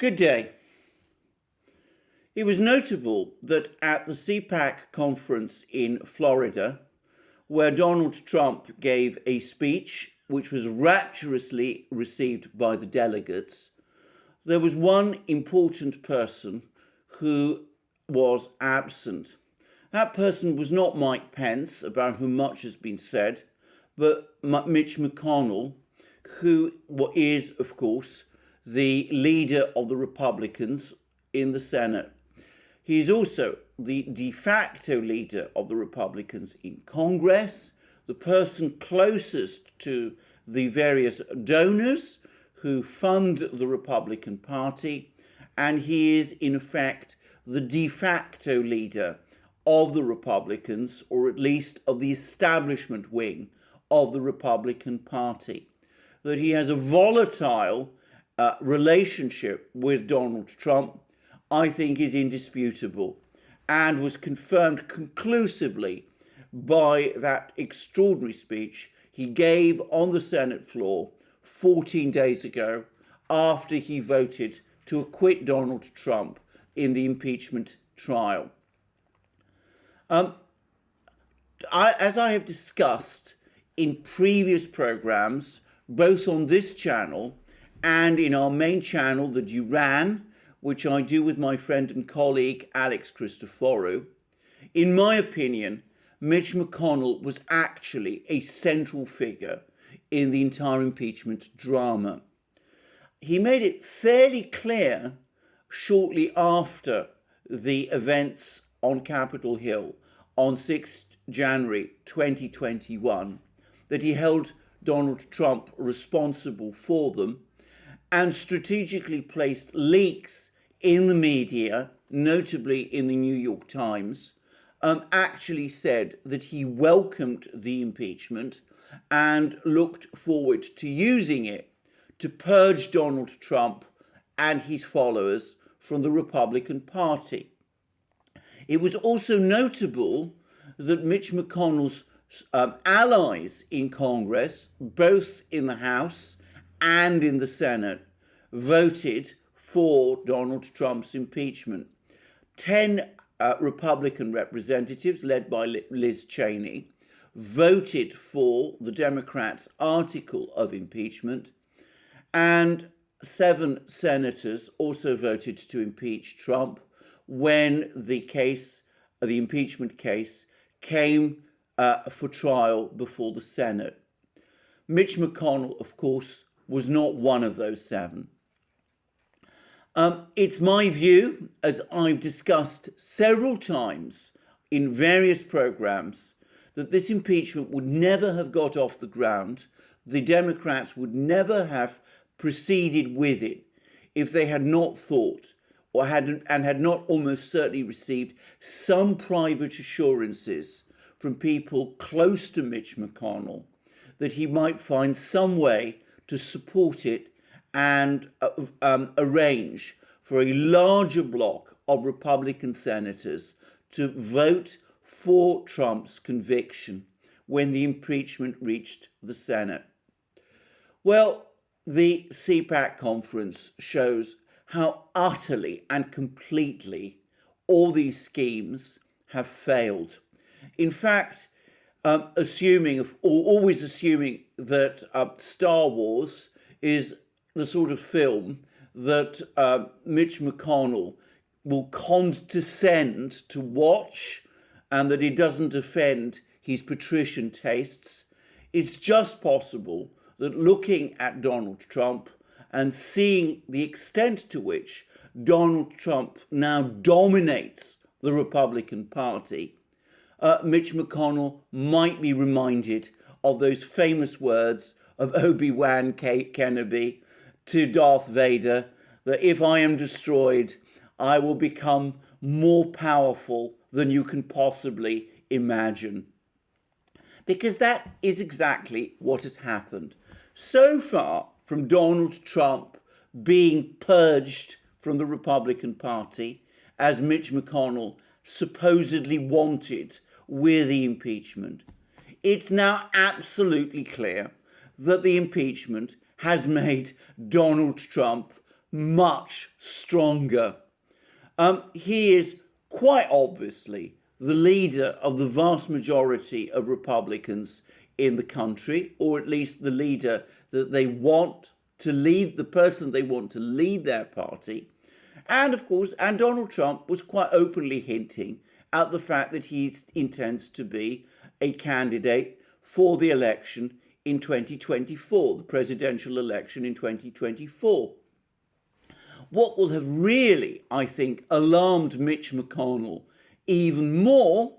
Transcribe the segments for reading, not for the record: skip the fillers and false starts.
Good day. It was notable that at the CPAC conference in Florida, where Donald Trump gave a speech which was rapturously received by the delegates, there was one important person who was absent. That person was not Mike Pence, about whom much has been said, but Mitch McConnell, who is, of course, the leader of the Republicans in the Senate. He is also the de facto leader of the Republicans in Congress, the person closest to the various donors who fund the Republican Party, and he is, in effect, the de facto leader of the Republicans, or at least of the establishment wing of the Republican Party. That he has a volatile relationship with Donald Trump, I think, is indisputable, and was confirmed conclusively by that extraordinary speech he gave on the Senate floor 14 days ago after he voted to acquit Donald Trump in the impeachment trial. As I have discussed in previous programs, both on this channel and in our main channel, the Duran, which I do with my friend and colleague Alex Christoforou, in my opinion, Mitch McConnell was actually a central figure in the entire impeachment drama. He made it fairly clear shortly after the events on Capitol Hill on 6th January 2021 that he held Donald Trump responsible for them and strategically placed leaks in the media, notably in the New York Times, actually said that he welcomed the impeachment and looked forward to using it to purge Donald Trump and his followers from the Republican Party. It was also notable that Mitch McConnell's allies in Congress, both in the House and in the Senate, voted for Donald Trump's impeachment. 10 Republican representatives, led by Liz Cheney, voted for the Democrats' article of impeachment, and 7 senators also voted to impeach Trump when the impeachment case came for trial before the Senate. Mitch McConnell, of course, was not one of those 7. It's my view, as I've discussed several times in various programs, that this impeachment would never have got off the ground. The Democrats would never have proceeded with it if they had not thought or had not almost certainly received some private assurances from people close to Mitch McConnell that he might find some way to support it and arrange for a larger bloc of Republican senators to vote for Trump's conviction when the impeachment reached the Senate. Well, the CPAC conference shows how utterly and completely all these schemes have failed. In fact, always assuming that Star Wars is the sort of film that Mitch McConnell will condescend to watch and that it doesn't offend his patrician tastes, it's just possible that looking at Donald Trump and seeing the extent to which Donald Trump now dominates the Republican Party, Mitch McConnell might be reminded of those famous words of Obi-Wan Kenobi to Darth Vader, that if I am destroyed, I will become more powerful than you can possibly imagine. Because that is exactly what has happened. So far from Donald Trump being purged from the Republican Party, as Mitch McConnell supposedly wanted with the impeachment, it's now absolutely clear that the impeachment has made Donald Trump much stronger. He is quite obviously the leader of the vast majority of Republicans in the country, or at least the leader that they want to lead, the person they want to lead their party. And of course, and Donald Trump was quite openly hinting at the fact that he intends to be a candidate for the election in 2024, the presidential election in 2024. What will have really, I think, alarmed Mitch McConnell even more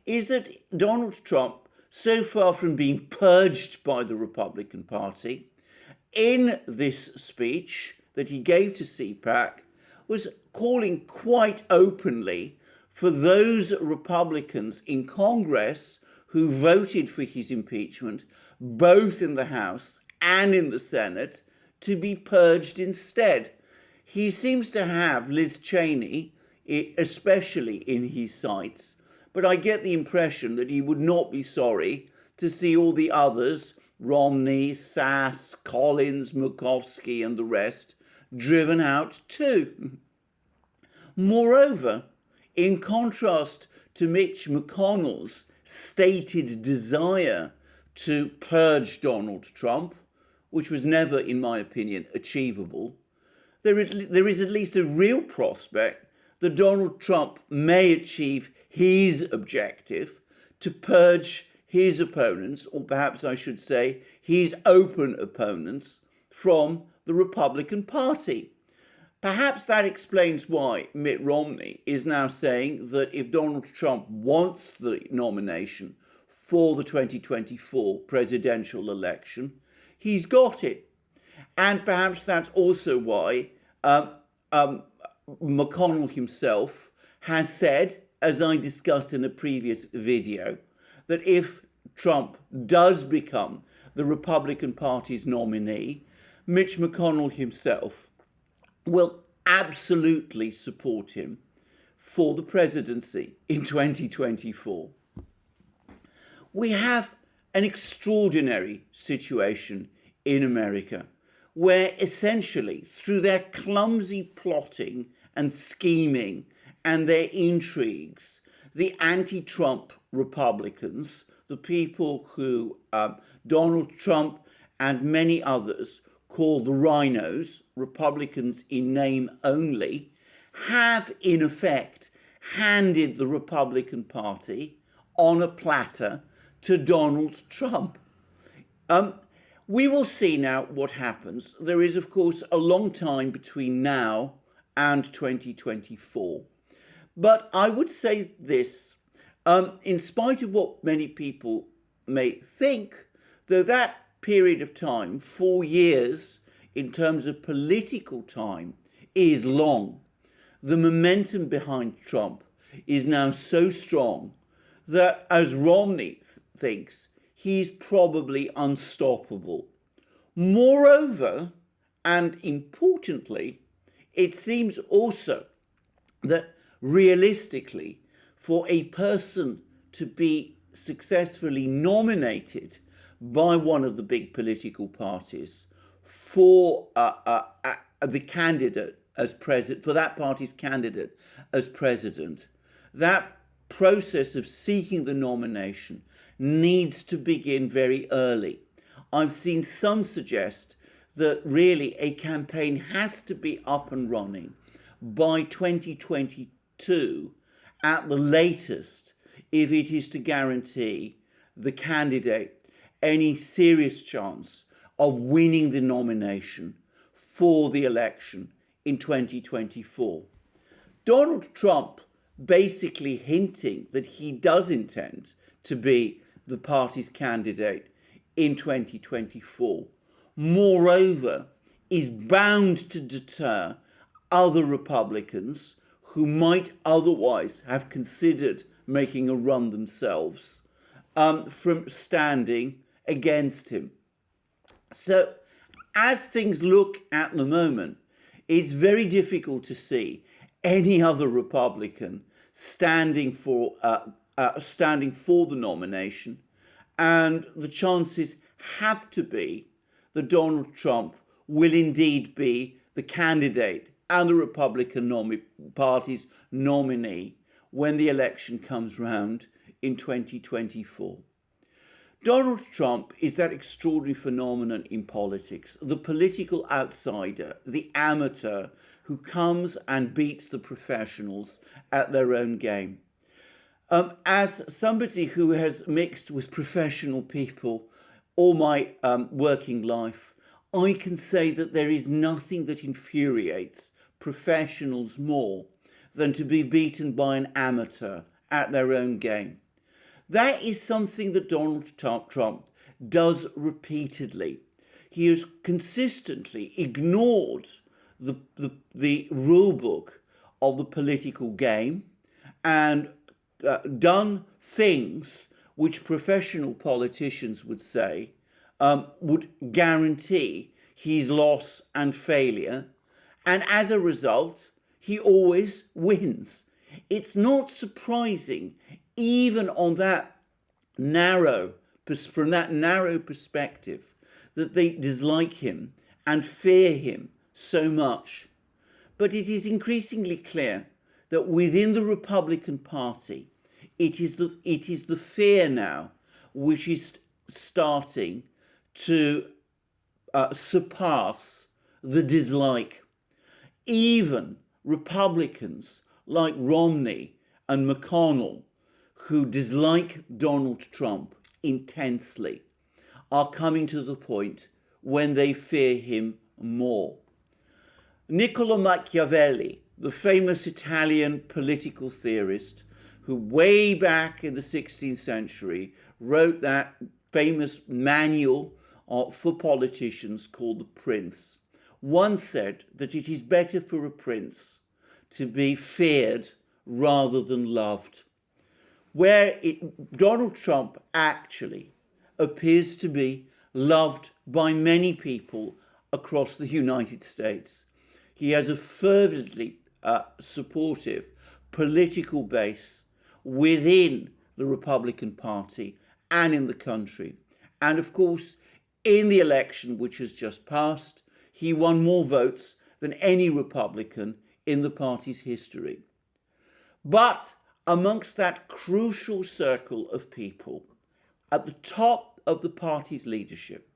is that Donald Trump, so far from being purged by the Republican Party, in this speech that he gave to CPAC, was calling quite openly for those Republicans in Congress who voted for his impeachment, both in the House and in the Senate, to be purged instead. He seems to have Liz Cheney, especially in his sights, but I get the impression that he would not be sorry to see all the others, Romney, Sass, Collins, Murkowski, and the rest, driven out too. Moreover, in contrast to Mitch McConnell's stated desire to purge Donald Trump, which was never, in my opinion, achievable, there is at least a real prospect that Donald Trump may achieve his objective to purge his opponents, or perhaps I should say his open opponents, from the Republican Party. Perhaps that explains why Mitt Romney is now saying that if Donald Trump wants the nomination for the 2024 presidential election, he's got it. And perhaps that's also why McConnell himself has said, as I discussed in a previous video, that if Trump does become the Republican Party's nominee, Mitch McConnell himself will absolutely support him for the presidency in 2024. We have an extraordinary situation in America where essentially through their clumsy plotting and scheming and their intrigues, the anti-Trump Republicans, the people who Donald Trump and many others call the RINOs, Republicans in name only, have in effect handed the Republican Party on a platter to Donald Trump. We will see now what happens. There is, of course, a long time between now and 2024. But I would say this, in spite of what many people may think, though that period of time, 4 years in terms of political time, is long, the momentum behind Trump is now so strong that, as Romney thinks, he's probably unstoppable. Moreover, and importantly, it seems also that realistically, for a person to be successfully nominated by one of the big political parties for the candidate as president, for that party's candidate as president, that process of seeking the nomination needs to begin very early. I've seen some suggest that really a campaign has to be up and running by 2022 at the latest if it is to guarantee the candidate any serious chance of winning the nomination for the election in 2024. Donald Trump basically hinting that he does intend to be the party's candidate in 2024, moreover, is bound to deter other Republicans who might otherwise have considered making a run themselves from standing against him. So, as things look at the moment, it's very difficult to see any other Republican standing for the nomination, and the chances have to be that Donald Trump will indeed be the the candidate and the Republican Party's nominee when the election comes round in 2024. Donald Trump is that extraordinary phenomenon in politics, the political outsider, the amateur who comes and beats the professionals at their own game. As somebody who has mixed with professional people all my working life, I can say that there is nothing that infuriates professionals more than to be beaten by an amateur at their own game. That is something that Donald Trump does repeatedly. He has consistently ignored the rule book of the political game and done things which professional politicians would say would guarantee his loss and failure. And as a result, he always wins. It's not surprising, even on that from that narrow perspective, that they dislike him and fear him so much. But it is increasingly clear that within the Republican Party, it is the fear now which is starting to surpass the dislike. Even Republicans like Romney and McConnell, who dislike Donald Trump intensely, are coming to the point when they fear him more. Niccolo Machiavelli, the famous Italian political theorist, who way back in the 16th century wrote that famous manual for politicians called The Prince, once said that it is better for a prince to be feared rather than loved. Donald Trump actually appears to be loved by many people across the United States. He has a fervently supportive political base within the Republican Party and in the country. And of course, in the election which has just passed, he won more votes than any Republican in the party's history. But amongst that crucial circle of people, at the top of the party's leadership,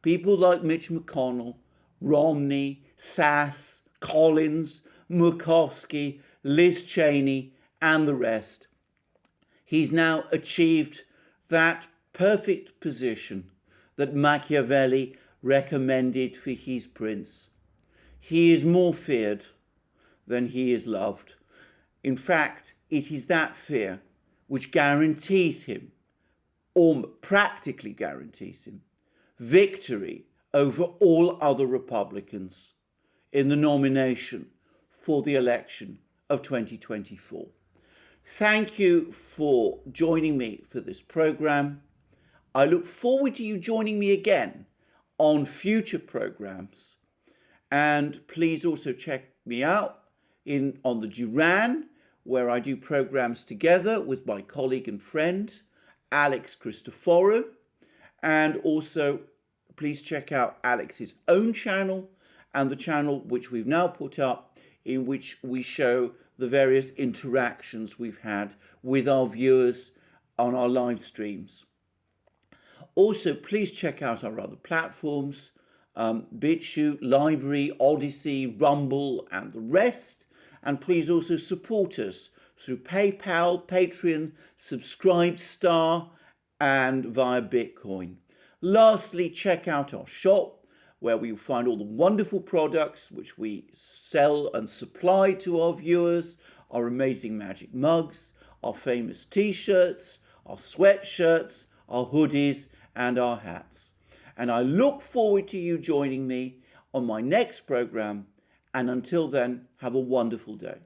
people like Mitch McConnell, Romney, Sass, Collins, Murkowski, Liz Cheney, and the rest, he's now achieved that perfect position that Machiavelli recommended for his prince. He is more feared than he is loved. In fact, it is that fear which guarantees him, or practically guarantees him, victory over all other Republicans in the nomination for the election of 2024. Thank you for joining me for this program. I look forward to you joining me again on future programs. And please also check me out on the Duran, where I do programs together with my colleague and friend, Alex Christoforou. And also, please check out Alex's own channel and the channel which we've now put up, in which we show the various interactions we've had with our viewers on our live streams. Also, please check out our other platforms, BitChute, Library, Odyssey, Rumble, and the rest. And please also support us through PayPal, Patreon, Subscribestar, and via Bitcoin. Lastly, check out our shop, where we will find all the wonderful products which we sell and supply to our viewers, our amazing magic mugs, our famous t-shirts, our sweatshirts, our hoodies, and our hats. And I look forward to you joining me on my next program. And until then, have a wonderful day.